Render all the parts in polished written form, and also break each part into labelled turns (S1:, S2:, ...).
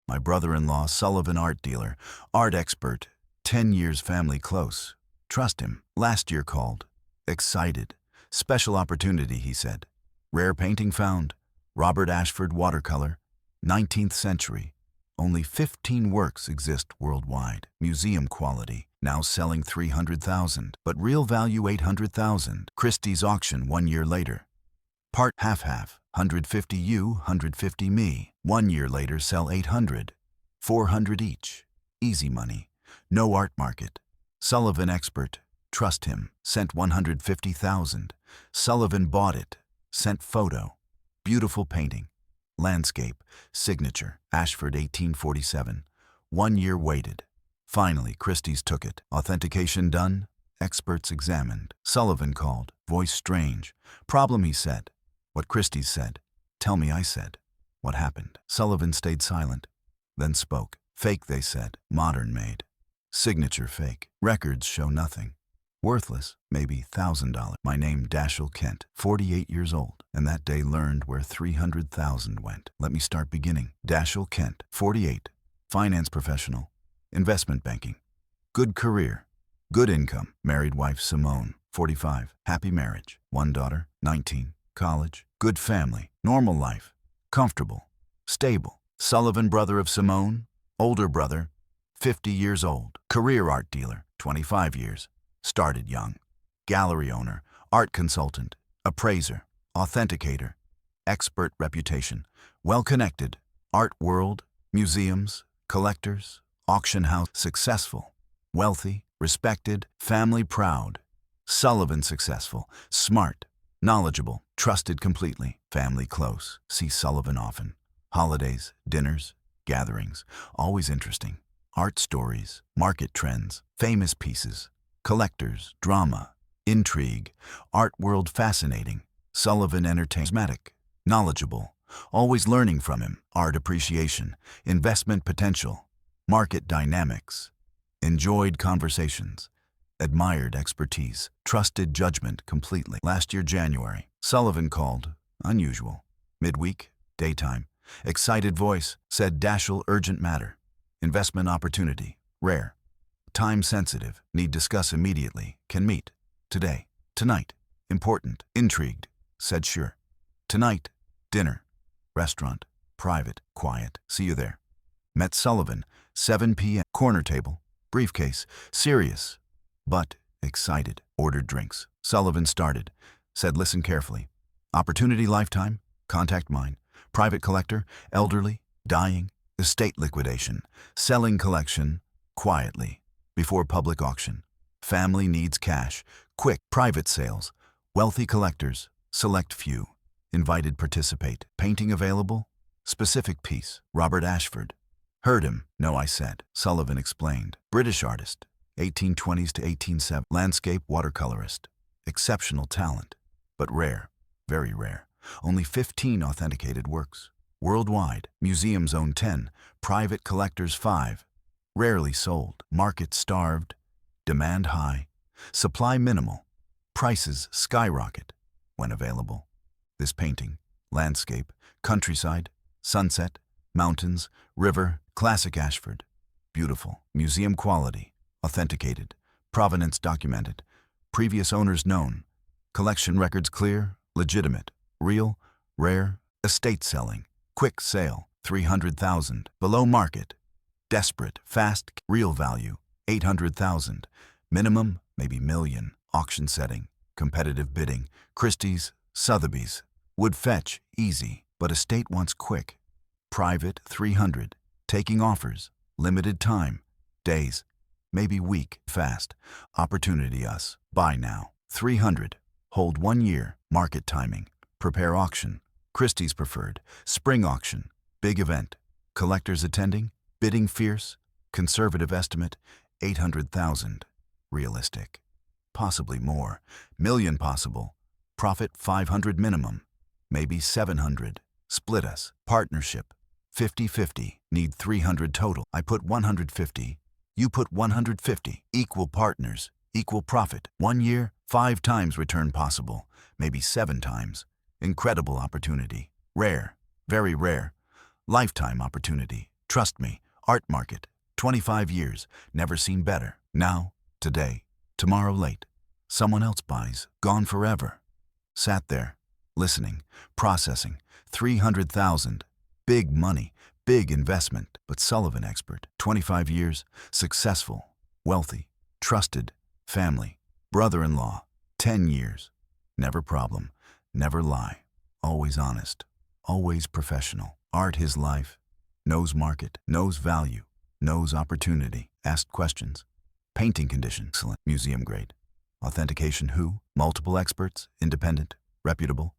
S1: My brother-in-law, Sullivan, art dealer, art expert, 10 years family close. Trust him. Last year called. Excited. Special opportunity, he said. Rare painting found. Robert Ashford watercolor. 19th century. Only 15 works exist worldwide. Museum quality. Now selling $300,000, but real value $800,000. Christie's auction 1 year later. Part half-half. 150 you, 150 me. 1 year later sell 800. 400 each. Easy money. No art market. Sullivan expert. Trust him. Sent 150,000. Sullivan bought it. Sent photo. Beautiful painting. Landscape. Signature. Ashford 1847. 1 year waited. Finally, Christie's took it. Authentication done. Experts examined. Sullivan called. Voice strange. Problem, he said. What Christie's said. Tell me, I said. What happened? Sullivan stayed silent. Then spoke. Fake, they said. Modern made. Signature fake. Records show nothing. Worthless, maybe $1,000. My name Dashiell Kent, 48 years old, and that day learned where 300,000 went. Let me start beginning. Dashiell Kent, 48, finance professional, investment banking. Good career, good income. Married wife Simone, 45, happy marriage. 1 daughter, 19, college. Good family, normal life, comfortable, stable. Sullivan, brother of Simone, older brother, 50 years old. Career art dealer, 25 years. Started young. Gallery owner, art consultant, appraiser, authenticator, expert reputation, well-connected, art world, museums, collectors, auction house, successful, wealthy, respected, family proud. Sullivan successful, smart, knowledgeable, trusted completely, family close. See Sullivan often. Holidays, dinners, gatherings, always interesting. Art stories, market trends, famous pieces, collectors, drama, intrigue, art world fascinating. Sullivan charismatic, knowledgeable, always learning from him. Art appreciation, investment potential, market dynamics, enjoyed conversations, admired expertise, trusted judgment completely. Last year, January, Sullivan called, unusual, midweek, daytime, excited voice, said Dashiell, urgent matter, investment opportunity, rare. Time sensitive, need discuss immediately, can meet. Today, tonight, important, intrigued, said sure. Tonight, dinner, restaurant, private, quiet, see you there. Met Sullivan, 7 p.m., corner table, briefcase, serious, but excited, ordered drinks. Sullivan started, said listen carefully. Opportunity lifetime, contact mine, private collector, elderly, dying, estate liquidation, selling collection, quietly. Before public auction. Family needs cash. Quick. Private sales. Wealthy collectors. Select few. Invited participate. Painting available? Specific piece. Robert Ashford. Heard him. No, I said. Sullivan explained. British artist. 1820s to 1870. Landscape watercolorist. Exceptional talent. But rare. Very rare. Only 15 authenticated works. Worldwide. Museums own 10. Private collectors 5. Rarely sold. Market starved. Demand high. Supply minimal. Prices skyrocket when available. This painting, landscape, countryside, sunset, mountains, river, classic Ashford. Beautiful. Museum quality. Authenticated. Provenance documented. Previous owners known. Collection records clear, legitimate, real, rare, estate selling. Quick sale, 300,000. Below market. Desperate, fast, real value, 800,000. Minimum, maybe million. Auction setting, competitive bidding. Christie's, Sotheby's. Would fetch, easy, but estate wants quick. Private, 300. Taking offers, limited time. Days, maybe week, fast. Opportunity us, buy now. 300. Hold 1 year, market timing. Prepare auction. Christie's preferred. Spring auction, big event. Collectors attending? Bidding fierce, conservative estimate, 800,000. Realistic. Possibly more. Million possible. Profit 500 minimum. Maybe 700. Split us. Partnership. 50-50. Need 300 total. I put 150. You put 150. Equal partners. Equal profit. 1 year, 5 times return possible. Maybe 7 times. Incredible opportunity. Rare. Very rare. Lifetime opportunity. Trust me, art market, 25 years, never seen better. Now, today, tomorrow late. Someone else buys, gone forever. Sat there, listening, processing, 300,000. Big money, big investment, but Sullivan expert, 25 years, successful, wealthy, trusted, family, brother-in-law, 10 years. Never problem, never lie, always honest, always professional. Art his life, knows market, knows value, knows opportunity, asked questions. Painting condition, excellent, museum grade. Authentication who? Multiple experts, independent, reputable.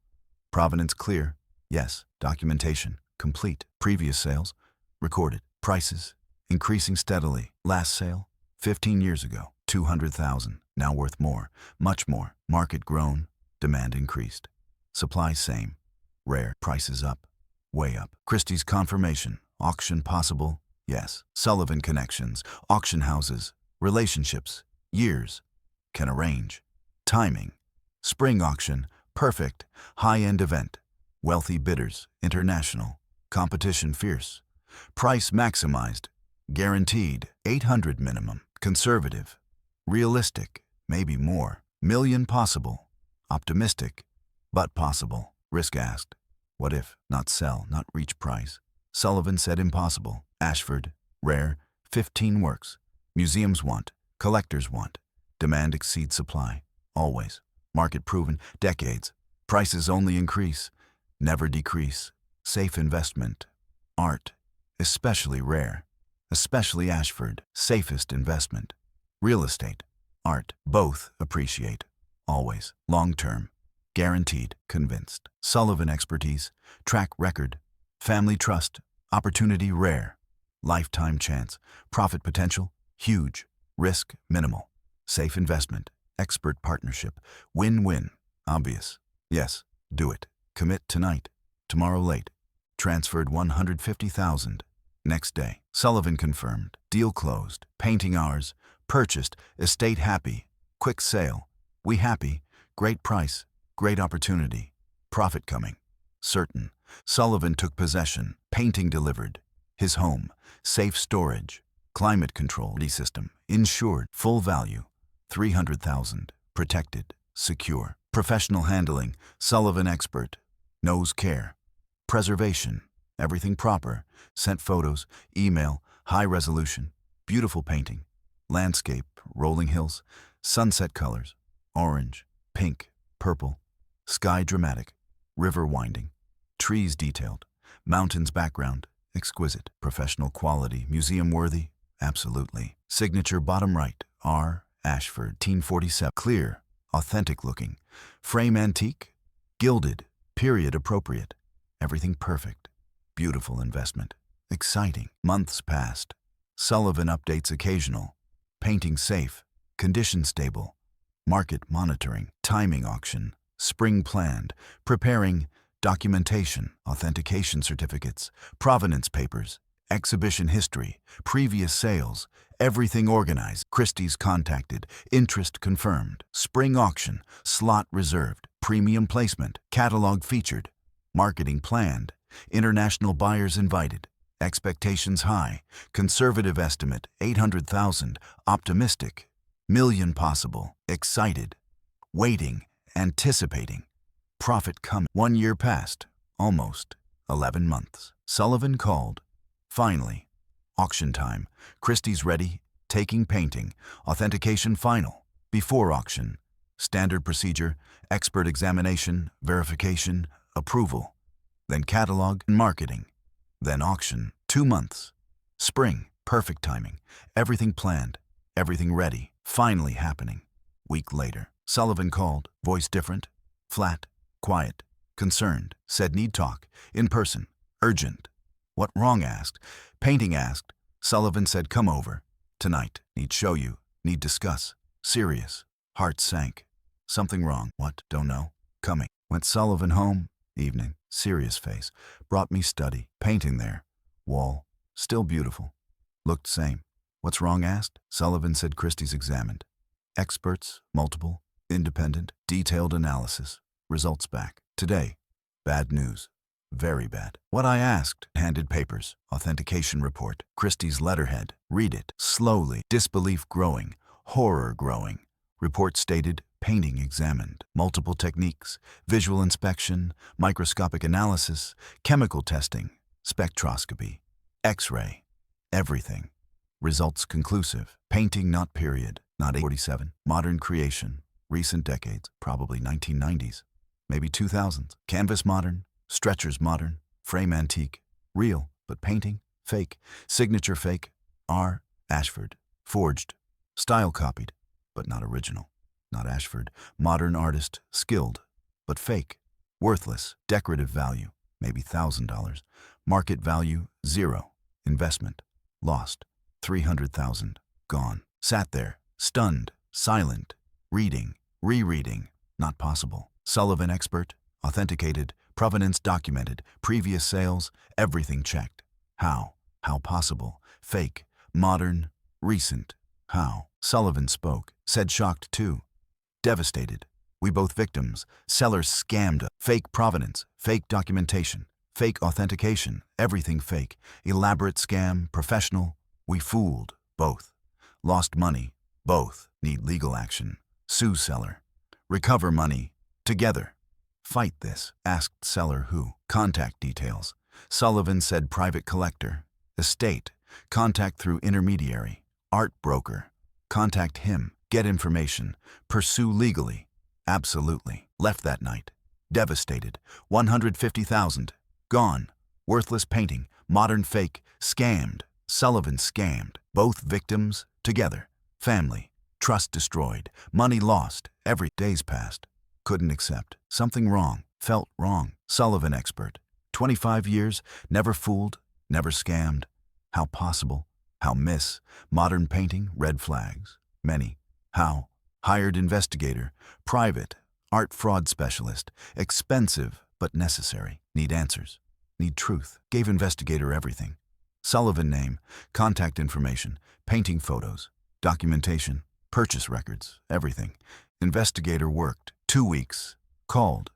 S1: Provenance clear, yes. Documentation, complete. Previous sales, recorded. Prices, increasing steadily. Last sale, 15 years ago, 200,000, now worth more, much more. Market grown, demand increased. Supply same, rare. Prices up, way up. Christie's confirmation, auction possible, yes. Sullivan connections, auction houses, relationships, years. Can arrange. Timing, spring auction, perfect. High-end event, wealthy bidders, international. Competition fierce. Price maximized, guaranteed. 800 minimum, conservative. Realistic, maybe more. Million possible. Optimistic, but possible. Risk asked. What if? Not sell, not reach price. Sullivan said impossible. Ashford, rare, 15 works. Museums want, collectors want. Demand exceeds supply, always. Market proven, decades. Prices only increase, never decrease. Safe investment. Art, especially rare. Especially Ashford, safest investment. Real estate, art, both appreciate. Always, long-term. Guaranteed, convinced. Sullivan expertise, track record, family trust, opportunity rare. Lifetime chance, profit potential, huge. Risk, minimal. Safe investment, expert partnership, win-win, obvious. Yes, do it. Commit tonight, tomorrow late. Transferred 150,000. Next day, Sullivan confirmed. Deal closed. Painting hours, purchased, estate happy. Quick sale. We happy. Great price. Great opportunity. Profit coming. Certain. Sullivan took possession. Painting delivered. His home. Safe storage. Climate control system. Insured. Full value. 300,000. Protected. Secure. Professional handling. Sullivan expert. Knows care. Preservation. Everything proper. Sent photos. Email. High resolution. Beautiful painting. Landscape. Rolling hills. Sunset colors. Orange. Pink. Purple. Sky dramatic. River winding. Trees detailed. Mountains background. Exquisite. Professional quality. Museum worthy. Absolutely. Signature bottom right. R. Ashford. 1847. Clear. Authentic looking. Frame antique. Gilded. Period appropriate. Everything perfect. Beautiful investment. Exciting. Months passed. Sullivan updates occasional. Painting safe. Condition stable. Market monitoring. Timing auction. Spring planned. Preparing. Documentation. Authentication certificates. Provenance papers. Exhibition history. Previous sales. Everything organized. Christie's contacted. Interest confirmed. Spring auction. Slot reserved. Premium placement. Catalog featured. Marketing planned. International buyers invited. Expectations high. Conservative estimate 800,000. Optimistic. Million possible. Excited. Waiting. Anticipating. Profit coming. 1 year passed. Almost. 11 months. Sullivan called. Finally. Auction time. Christie's ready. Taking painting. Authentication final. Before auction. Standard procedure. Expert examination. Verification. Approval. Then catalog and marketing. Then auction. 2 months. Spring. Perfect timing. Everything planned. Everything ready. Finally happening. Week later. Sullivan called. Voice different. Flat. Quiet. Concerned. Said need talk. In person. Urgent. What wrong asked. Painting asked. Sullivan said come over. Tonight. Need show you. Need discuss. Serious. Heart sank. Something wrong. What? Don't know. Coming. Went Sullivan home. Evening. Serious face. Brought me study. Painting there. Wall. Still beautiful. Looked same. What's wrong asked. Sullivan said Christie's examined. Experts. Multiple. Independent. Detailed analysis. Results back. Today. Bad news. Very bad. What I asked, handed papers, authentication report, Christie's letterhead. Read it. Slowly. Disbelief growing. Horror growing. Report stated, painting examined. Multiple techniques. Visual inspection. Microscopic analysis. Chemical testing. Spectroscopy. X-ray. Everything. Results conclusive. Painting not period. Not 47. Modern creation. Recent decades. Probably 1990s. Maybe 2000s. Canvas modern. Stretchers modern, frame antique, real, but painting, fake, signature fake, R. Ashford, forged, style copied, but not original, not Ashford, modern artist, skilled, but fake, worthless, decorative value, maybe $1,000, market value, 0, investment, lost, 300,000, gone, sat there, stunned, silent, reading, rereading, not possible, Sullivan expert, authenticated, provenance documented, previous sales, everything checked. How? How possible? Fake, modern, recent. How? Sullivan spoke, said shocked too. Devastated. We both victims. Seller scammed. Fake provenance, fake documentation, fake authentication, everything fake. Elaborate scam, professional. We fooled, both. Lost money, both. Need legal action. Sue seller. Recover money, together. Fight this, asked seller who. Contact details. Sullivan said private collector. Estate. Contact through intermediary. Art broker. Contact him. Get information. Pursue legally. Absolutely. Left that night. Devastated. 150,000. Gone. Worthless painting. Modern fake. Scammed. Sullivan scammed. Both victims, together. Family. Trust destroyed. Money lost. Every days passed. Couldn't accept. Something wrong. Felt wrong. Sullivan expert. 25 years. Never fooled. Never scammed. How possible? How miss? Modern painting. Red flags. Many. How? Hired investigator. Private. Art fraud specialist. Expensive, but necessary. Need answers. Need truth. Gave investigator everything. Sullivan name. Contact information. Painting photos. Documentation. Purchase records. Everything. Investigator worked. 2 weeks. Called.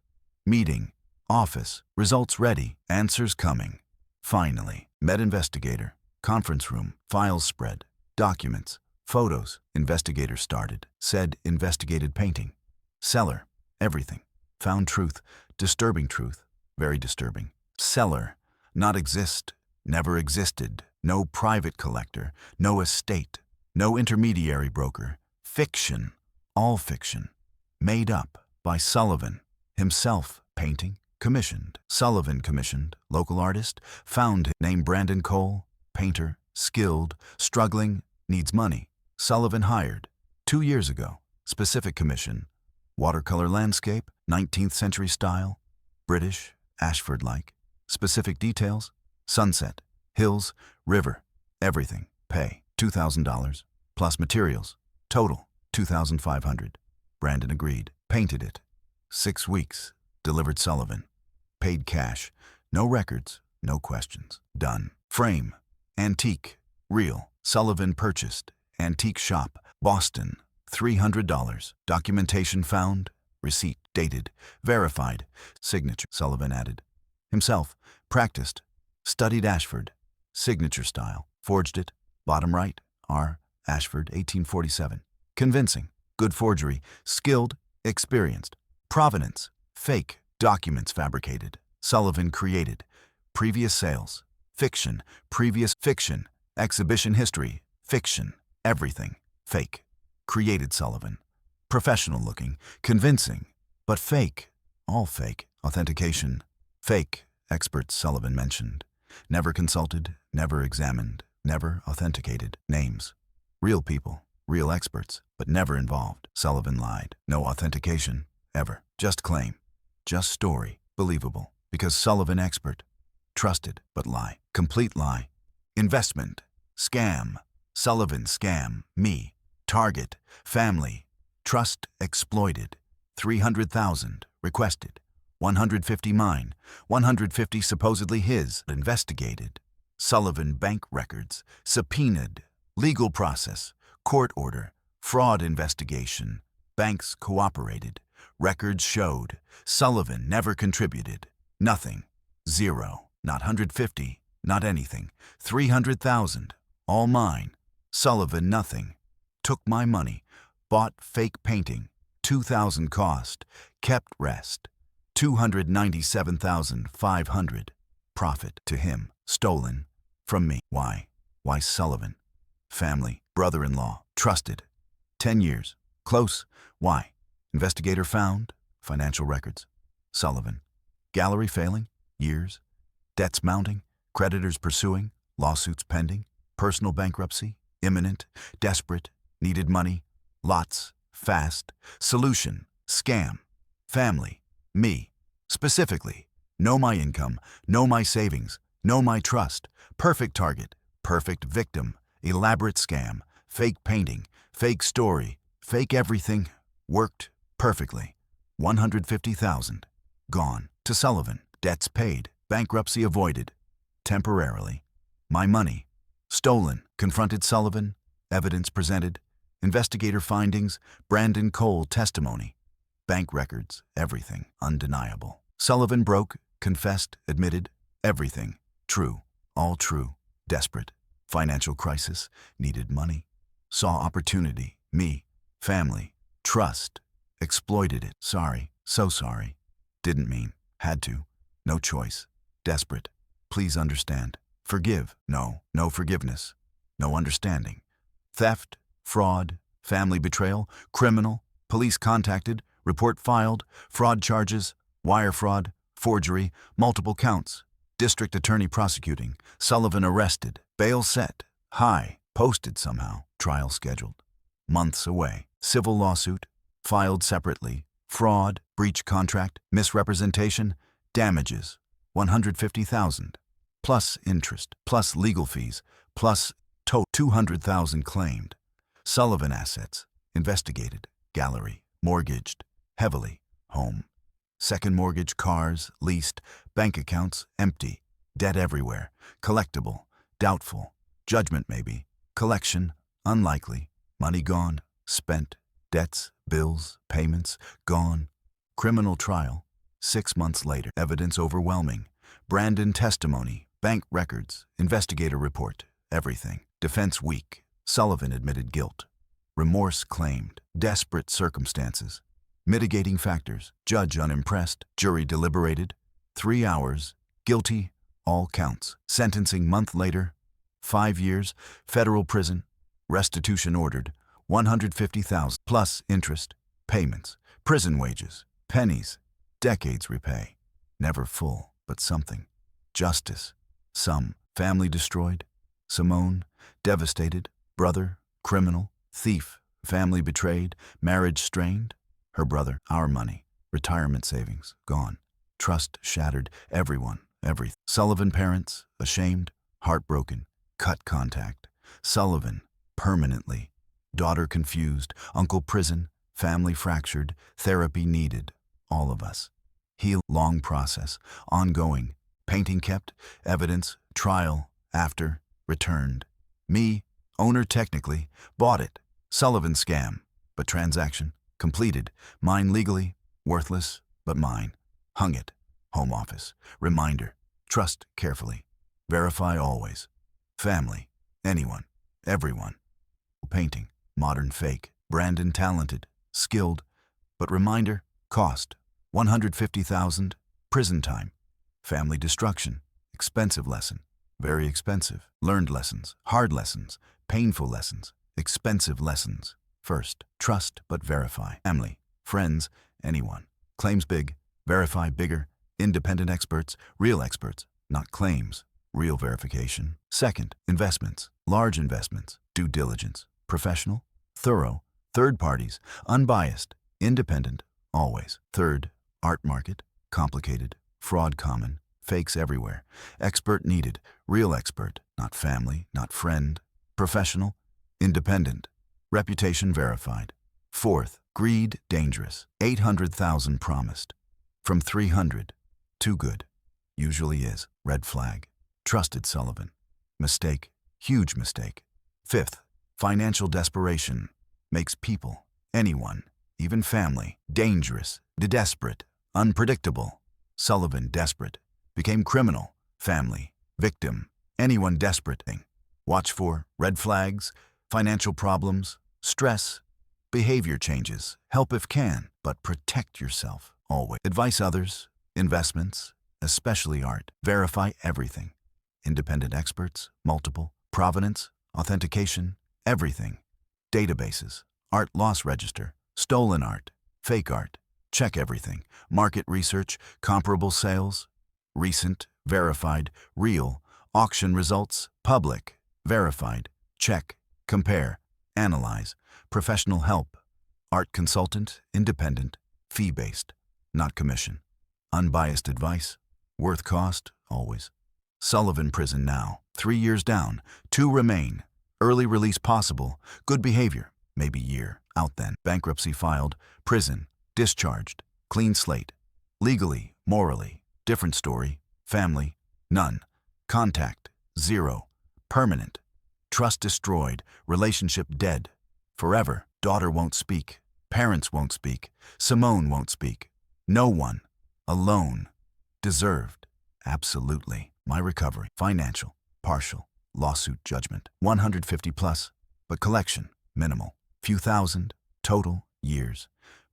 S1: Meeting. Office. Results ready. Answers coming. Finally. Met investigator. Conference room. Files spread. Documents. Photos. Investigator started. Said investigated painting. Seller. Everything. Found truth. Disturbing truth. Very disturbing. Seller. Not exist. Never existed. No private collector. No estate. No intermediary broker. Fiction. All fiction. Made up by Sullivan. Himself. Painting. Commissioned. Sullivan commissioned. Local artist. Found. Name Brandon Cole. Painter. Skilled. Struggling. Needs money. Sullivan hired. 2 years ago. Specific commission. Watercolor landscape. 19th century style. British. Ashford-like. Specific details. Sunset. Hills. River. Everything. Pay. $2,000. Plus materials. Total. $2,500. Brandon agreed. Painted it. 6 weeks. Delivered Sullivan. Paid cash. No records. No questions. Done. Frame. Antique. Real. Sullivan purchased. Antique shop. Boston. $300. Documentation found. Receipt. Dated. Verified. Signature. Sullivan added. Himself. Practiced. Studied Ashford. Signature style. Forged it. Bottom right. R. Ashford, 1847. Convincing. Good forgery. Skilled. Experienced. Provenance. Fake. Documents fabricated. Sullivan created. Previous sales. Fiction. Previous fiction. Exhibition history. Fiction. Everything. Fake. Created Sullivan. Professional looking. Convincing. But fake. All fake. Authentication. Fake. Experts Sullivan mentioned. Never consulted. Never examined. Never authenticated. Names. Real people. Real experts. But never involved. Sullivan lied. No authentication. Ever. Just claim. Just story. Believable. Because Sullivan expert. Trusted. But lie. Complete lie. Investment. Scam. Sullivan scam. Me. Target. Family. Trust exploited. 300,000. Requested. 150 mine. 150 supposedly his. Investigated. Sullivan bank records. Subpoenaed. Legal process. Court order. Fraud investigation. Banks cooperated. Records showed. Sullivan never contributed. Nothing. Zero. Not 150. Not anything. 300,000. All mine. Sullivan nothing. Took my money. Bought fake painting. 2,000 cost. Kept rest. 297,500. Profit to him. Stolen. From me. Why? Why Sullivan? Family. Brother-in-law. Trusted. 10 years. Close. Why? Investigator found. Financial records. Sullivan. Gallery failing. Years. Debts mounting. Creditors pursuing. Lawsuits pending. Personal bankruptcy. Imminent. Desperate. Needed money. Lots. Fast. Solution. Scam. Family. Me. Specifically. Know my income. Know my savings. Know my trust. Perfect target. Perfect victim. Elaborate scam. Fake painting. Fake story. Fake everything. Worked perfectly. 150,000. Gone. To Sullivan. Debts paid. Bankruptcy avoided. Temporarily. My money. Stolen. Confronted Sullivan. Evidence presented. Investigator findings. Brandon Cole testimony. Bank records. Everything. Undeniable. Sullivan broke. Confessed. Admitted. Everything. True. All true. Desperate. Financial crisis. Needed money. Saw opportunity. Me. Family. Trust. Exploited it. Sorry. So sorry. Didn't mean. Had to. No choice. Desperate. Please understand. Forgive. No. No forgiveness. No understanding. Theft. Fraud. Family betrayal. Criminal. Police contacted. Report filed. Fraud charges. Wire fraud. Forgery. Multiple counts. District attorney prosecuting. Sullivan arrested. Bail set. High. Posted somehow. Trial scheduled. Months away. Civil lawsuit. Filed separately. Fraud. Breach contract. Misrepresentation. Damages. 150,000. Plus interest. Plus legal fees. Plus 200,000 claimed. Sullivan assets. Investigated. Gallery. Mortgaged. Heavily. Home. Second mortgage. Cars. Leased. Bank accounts. Empty. Debt everywhere. Collectible. Doubtful. Judgment maybe. Collection. Unlikely. Money gone. Spent. Debts. Bills. Payments. Gone. Criminal trial. 6 months later. Evidence overwhelming. Brandon testimony. Bank records. Investigator report. Everything. Defense weak. Sullivan admitted guilt. Remorse claimed. Desperate circumstances. Mitigating factors. Judge unimpressed. Jury deliberated. 3 hours. Guilty. All counts. Sentencing month later. 5 years. Federal prison. Restitution ordered. 150,000 plus interest. Payments. Prison wages. Pennies. Decades repay. Never full, but something. Justice. Some. Family destroyed. Simone. Devastated. Brother. Criminal. Thief. Family betrayed. Marriage strained. Her brother. Our money. Retirement savings. Gone. Trust shattered. Everyone. Everything. Sullivan parents. Ashamed. Heartbroken. Cut contact. Sullivan. Permanently. Daughter confused. Uncle prison. Family fractured. Therapy needed. All of us. Heal. Long process. Ongoing. Painting kept. Evidence. Trial. After. Returned. Me. Owner technically. Bought it. Sullivan scam. But transaction. Completed. Mine legally. Worthless. But mine. Hung it. Home office. Reminder. Trust carefully. Verify always. Family. Anyone. Everyone. Painting. Modern fake. Brandon talented. Skilled. But reminder. Cost. 150,000. Prison time. Family destruction. Expensive lesson. Very expensive. Learned lessons. Hard lessons. Painful lessons. Expensive lessons. First. Trust but verify. Family. Friends. Anyone. Claims big. Verify bigger. Independent experts. Real experts. Not claims. Real verification. Second. Investments. Large investments. Due diligence. Professional. Thorough. Third parties. Unbiased. Independent. Always. Third. Art market. Complicated. Fraud common. Fakes everywhere. Expert needed. Real expert. Not family. Not friend. Professional. Independent. Reputation verified. Fourth. Greed dangerous. 800,000 promised. From 300. Too good. Usually is. Red flag. Trusted Sullivan. Mistake. Huge mistake. Fifth. Financial desperation. Makes people. Anyone. Even family. Dangerous. Desperate. Unpredictable. Sullivan desperate. became criminal, family, victim, anyone desperate. Watch for red flags, financial problems, stress, behavior changes, help if can, but protect yourself always. Advise others, investments, especially art. Verify everything. Independent experts, multiple, provenance, authentication, everything. Databases, art loss register, stolen art, fake art. Check everything. Market research, comparable sales, recent, verified, real, auction results, public, verified, check, compare, analyze, professional help, art consultant, independent, fee-based, not commission, unbiased advice, worth cost, always. Sullivan prison now, 3 years down, 2 remain, early release possible, good behavior, maybe year, out then, bankruptcy filed, prison, discharged, clean slate, legally, morally, different story, family, none, contact, 0, permanent, trust destroyed, relationship dead, forever, daughter won't speak, parents won't speak, Simone won't speak, no one, alone, deserved, absolutely, my recovery, financial, partial, lawsuit judgment, 150 plus, but collection, minimal, few thousand, total, years,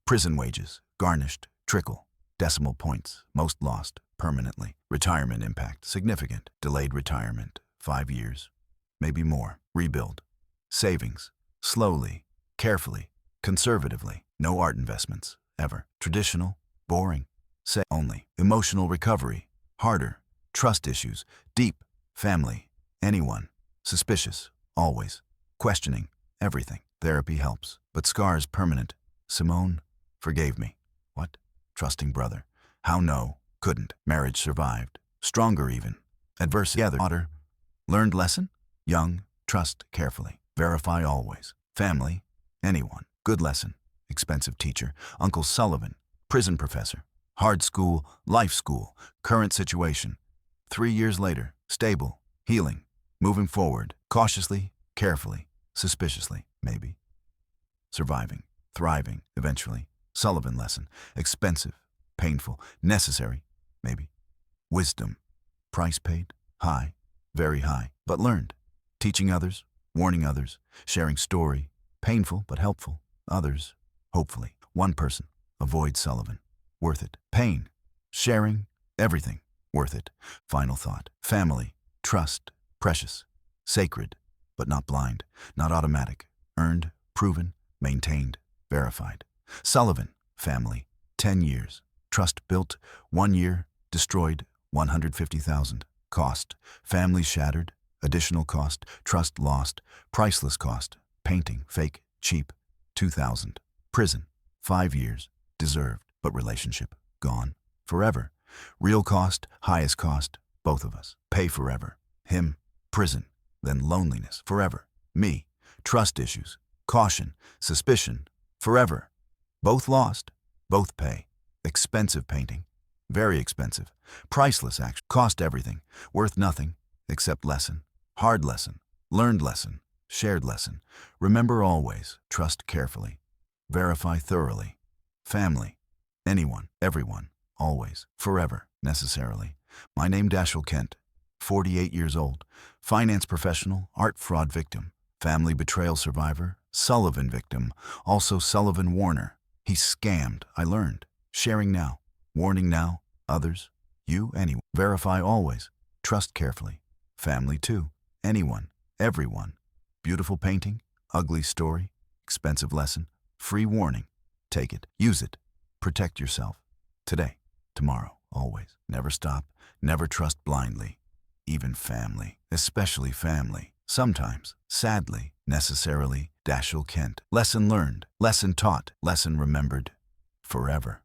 S1: prison wages, garnished, trickle, decimal points, most lost, permanently, retirement impact, significant, delayed retirement, 5 years, maybe more, rebuild, savings, slowly, carefully, conservatively, no art investments, ever, traditional, boring, say only, emotional recovery, harder, trust issues, deep, family, anyone, suspicious, always, questioning, everything, therapy helps, but scars permanent, Simone, forgave me, what, trusting brother, how no, couldn't, marriage survived, stronger even, adversity, daughter, learned lesson, young, trust carefully, verify always, family, anyone, good lesson, expensive teacher, Uncle Sullivan, prison professor, hard school, life school, current situation, 3 years later, stable, healing, moving forward, cautiously, carefully, suspiciously, maybe, surviving, thriving, eventually, Sullivan lesson, expensive, painful, necessary, maybe, wisdom, price paid, high, very high, but learned, teaching others, warning others, sharing story, painful but helpful, others, hopefully, one person, avoid Sullivan, worth it, pain, sharing, everything, worth it, final thought, family, trust, precious, sacred, but not blind, not automatic, earned, proven, maintained, verified. Sullivan, family, 10 years, trust built, 1 year, destroyed, 150,000, cost, family shattered, additional cost, trust lost, priceless cost, painting, fake, cheap, 2,000, prison, 5 years, deserved, but relationship, gone, forever, real cost, highest cost, both of us, pay forever, him, prison, then loneliness, forever, me, trust issues, caution, suspicion, forever, both lost, both pay, expensive painting, very expensive, priceless action, cost everything, worth nothing, except lesson, hard lesson, learned lesson, shared lesson, remember always, trust carefully, verify thoroughly, family, anyone, everyone, always, forever, necessarily. My name Dashiell Kent, 48 years old, finance professional, art fraud victim, family betrayal survivor, Sullivan victim, also Sullivan Warner. He scammed, I learned, sharing now, warning now, others, you, anyone, verify always, trust carefully, family too, anyone, everyone, beautiful painting, ugly story, expensive lesson, free warning, take it, use it, protect yourself, today, tomorrow, always, never stop, never trust blindly, even family, especially family, sometimes, sadly, necessarily, Dashiell Kent. Lesson learned, lesson taught, lesson remembered, forever.